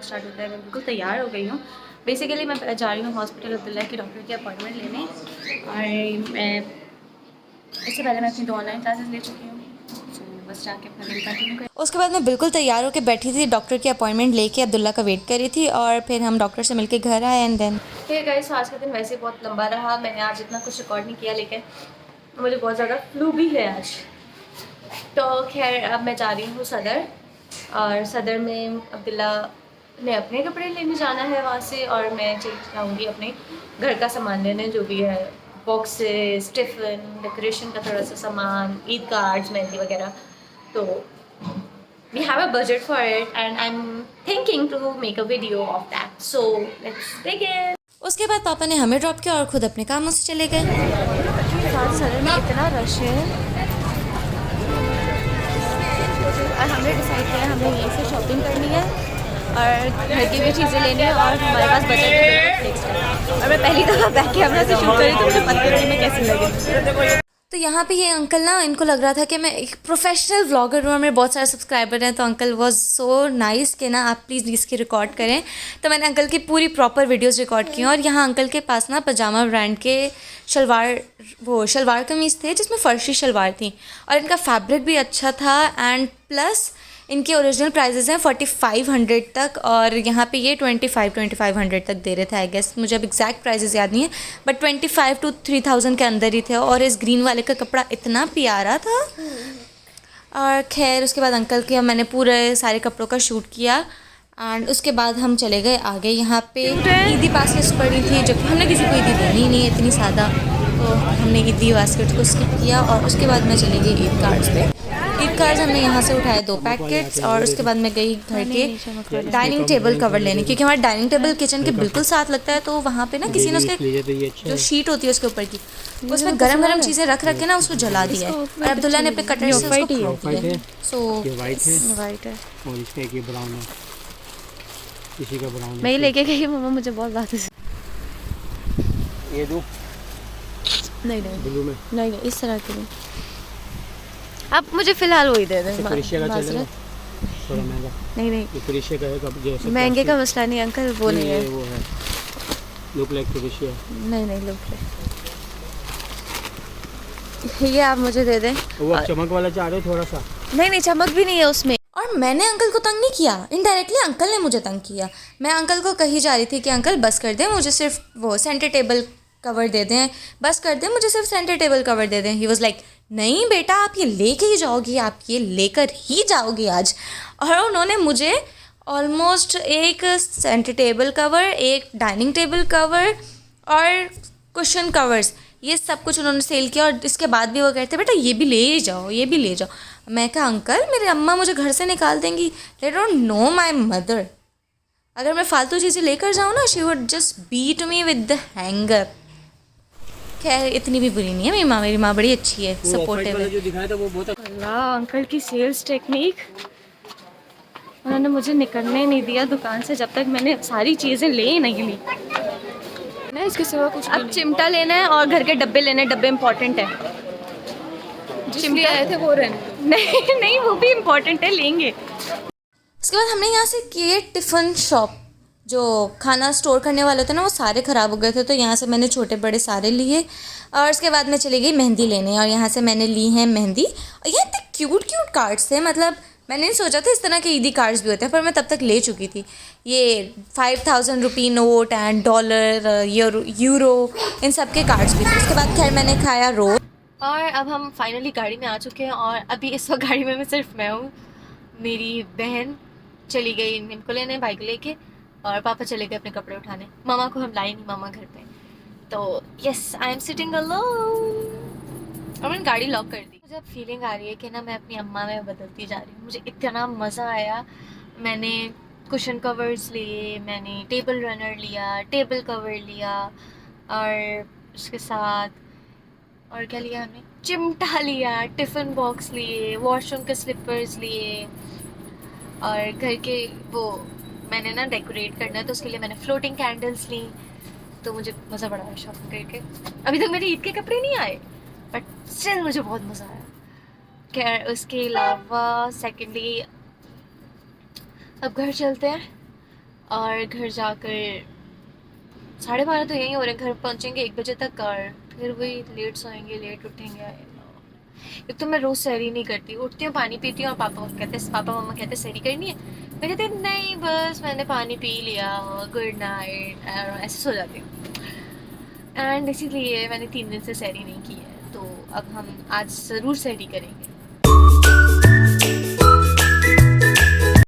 Start होता है। मैं बिल्कुल तैयार हो गई हूँ। बेसिकली मैं जा रही हूँ हॉस्पिटल अब्दुल्ला की डॉक्टर की अपॉइंटमेंट लेने, और मैं इससे पहले मैं अपनी 2 ऑनलाइन क्लासेस ले चुकी हूँ। बस जाके अपना दिन कंटिन्यू करें। उसके बाद मैं बिल्कुल तैयार होकर बैठी थी, डॉक्टर की अपॉइंटमेंट लेके अब्दुल्ला का वेट कर रही थी, और फिर हम डॉक्टर से मिलके घर आए एंड देन ठीक है गाइस, आज का दिन वैसे ही बहुत लंबा रहा। मैंने आज इतना कुछ रिकॉर्ड नहीं किया, लेकिन मुझे बहुत ज़्यादा फ्लू भी है आज। तो खैर अब मैं जा रही हूँ सदर, और सदर में अब्दुल्ला ने अपने कपड़े लेने जाना है वहाँ से, और मैं जाऊँगी अपने घर का सामान लेने, जो भी है बॉक्सेस, टिफ़िन, डेकोरेशन का थोड़ा सा सामान, ईद कार्ड्स, मेहंदी वगैरह। तो we have a budget for it and I'm thinking to make a video of that. So let's begin. उसके बाद पापा ने हमें ड्रॉप किया और खुद अपने कामों से चले गए। सदर में इतना रश है, और हमने डिसाइड किया हमें यहीं से शॉपिंग करनी है और घर की भी चीज़ें लेनी है, और हमारे पास बजट भी फिक्स है। और मैं पहली दफ़ा बैक कैमरा से शूट करी, तो मुझे पता नहीं मैं कैसी लगी। तो यहाँ पे ये अंकल ना, इनको लग रहा था कि मैं एक प्रोफेशनल व्लॉगर हूँ और मेरे बहुत सारे सब्सक्राइबर हैं, तो अंकल वाज सो नाइस कि ना आप प्लीज़ इसकी रिकॉर्ड करें। तो मैंने अंकल की पूरी प्रॉपर वीडियोस रिकॉर्ड की, और यहाँ अंकल के पास ना पजामा ब्रांड के शलवार कमीज़ थे जिसमें फर्शी शलवार थी, और इनका फैब्रिक भी अच्छा था, एंड प्लस इनके ओरिजिनल प्राइजेज़ हैं 4500 तक, और यहाँ पे ये 2500 तक दे रहे थे आई गेस। मुझे अब एग्जैक्ट प्राइजेज़ याद नहीं है, बट 25 to 3000 के अंदर ही थे। और इस ग्रीन वाले का कपड़ा इतना प्यारा था। और खैर उसके बाद अंकल के मैंने पूरे सारे कपड़ों का शूट किया, एंड उसके बाद हम चले गए आगे। यहाँ पे ईदी बास्केट्स पड़ी थी, जो कि हमने किसी को ईदी देनी ही नहीं है, इतनी सादा, तो हमने ईदी बास्केट को स्किप किया। और उसके बाद मैं चली गई ईद कार्ड्स पे। ईद कार्ड्स हमने यहाँ से उठाए 2 पैकेट्स, और उसके बाद मैं गई घर के डाइनिंग टेबल कवर लेने, क्योंकि हमारा डाइनिंग टेबल किचन के बिल्कुल साथ लगता है। तो वहाँ पे ना किसी ने उसके जो शीट होती है उसके ऊपर की, उसमें गरम गरम चीज़ें रख के ना उसको जला दिया है, और अब्दुल्ला ने अपने कटर से उसको काट दिया है। सो वाइट है, और इसका एक ब्राउन है, किसी का ब्राउन है। मैं ही लेके गई मम्मा, मुझे बहुत बात है। ये दो नहीं नहीं ब्लू में, नहीं नहीं, इस तरह के नहीं। अब मुझे फिलहाल वही दे दें। क्रिशिया का चलेगा, थोड़ा महंगा। नहीं नहीं, ये क्रिशिया का है, कब जैसे महंगे का मसला नहीं अंकल, वो नहीं है। वो है लुक लाइक क्रिशिया। नहीं नहीं, लुक ये आप मुझे दे दें। वो आप चमक वाला चाह रहे हो थोड़ा सा? नहीं नहीं, चमक भी नहीं है उसमें। और मैंने अंकल को तंग नहीं किया, इनडायरेक्टली अंकल ने मुझे तंग किया। मैं अंकल को कही जा रही थी कि अंकल बस कर दें, मुझे सिर्फ वो सेंटर टेबल कवर दे दें, बस कर दें, मुझे सिर्फ सेंटर टेबल कवर दे दें। ही वाज लाइक नहीं बेटा, आप ये लेके ही जाओगी, आप ये लेकर ही जाओगी आज। और उन्होंने मुझे ऑलमोस्ट एक सेंटर टेबल कवर, एक डाइनिंग टेबल कवर और कुशन कवर्स, ये सब कुछ उन्होंने सेल किया। और इसके बाद भी वो कहते बेटा ये भी ले जाओ, ये भी ले जाओ। मैं कहा अंकल मेरे अम्मा मुझे घर से निकाल देंगी, they don't know my mother. अगर मैं फालतू चीज़ें लेकर जाऊँ ना, she would just beat me with the hanger. खैर इतनी भी बुरी नहीं है मेरी माँ बड़ी अच्छी है, सपोर्टिव है। जो दिखाया था वो बहुत अल्लाह, अंकल की सेल्स टेक्निक, उन्होंने मुझे निकलने नहीं दिया दुकान से जब तक मैंने सारी चीज़ें ले नहीं ली ना। इसके सिवा कुछ अब चिमटा लेना है और घर के डब्बे लेने, डब्बे इम्पोर्टेंट है। चिमटा आए थे वो रहने नहीं नहीं, वो भी इम्पोर्टेंट है, लेंगे। उसके बाद हमने यहाँ से किए टिफ़िन शॉप, जो खाना स्टोर करने वाले थे ना वो सारे ख़राब हो गए थे, तो यहाँ से मैंने छोटे बड़े सारे लिए। और उसके बाद मैं चली गई मेहंदी लेने, और यहाँ से मैंने ली है मेहंदी। और ये इतने क्यूट कार्ड्स थे, मतलब मैंने नहीं सोचा था इस तरह के ईदी कार्ड्स भी होते हैं, पर मैं तब तक ले चुकी थी। ये 5000 रुपये नोट एंड डॉलर, यूरो, इन सब के कार्ड्स भी थे। उसके बाद खैर मैंने खाया रोल, और अब हम फाइनली गाड़ी में आ चुके हैं, और अभी इस वक्त गाड़ी में सिर्फ मैं हूँ। मेरी बहन चली गई इनको लेने बाइक लेके, और पापा चले गए अपने कपड़े उठाने। मामा को हम लाए नहीं, मामा घर पे। तो yes, I am sitting alone, और मैंने गाड़ी लॉक कर दी। मुझे अब फीलिंग आ रही है कि ना मैं अपनी अम्मा में बदलती जा रही हूँ। मुझे इतना मज़ा आया। मैंने कुशन कवर्स लिए, मैंने टेबल रनर लिया, टेबल कवर लिया, और उसके साथ और क्या लिया हमने, चिमटा लिया, टिफ़िन बॉक्स लिए, वॉशरूम के स्लिपर्स लिए, और घर के वो मैंने ना डेकोरेट करना है तो उसके लिए मैंने फ्लोटिंग कैंडल्स ली। तो मुझे मज़ा बड़ा आया शॉपिंग करके। अभी तक मेरे ईद के कपड़े नहीं आए, बट स्टिल मुझे बहुत मज़ा आया। खैर उसके अलावा सेकेंडली अब घर चलते हैं, और घर जाकर 12:30 तो यहीं हो रहे हैं, घर पहुंचेंगे 1 बजे तक और फिर वही लेट सोएंगे लेट उठेंगे। एक तो मैं रोज़ सहरी नहीं करती, उठती हूँ पानी पीती हूँ और पापा मम्मा कहते सहरी करनी है, मैं कहती हूँ नहीं बस मैंने पानी पी लिया, गुड नाइट, ऐसे सो जाती हूँ। एंड इसीलिए मैंने 3 दिन से सहरी नहीं की है, तो अब हम आज ज़रूर सहरी करेंगे।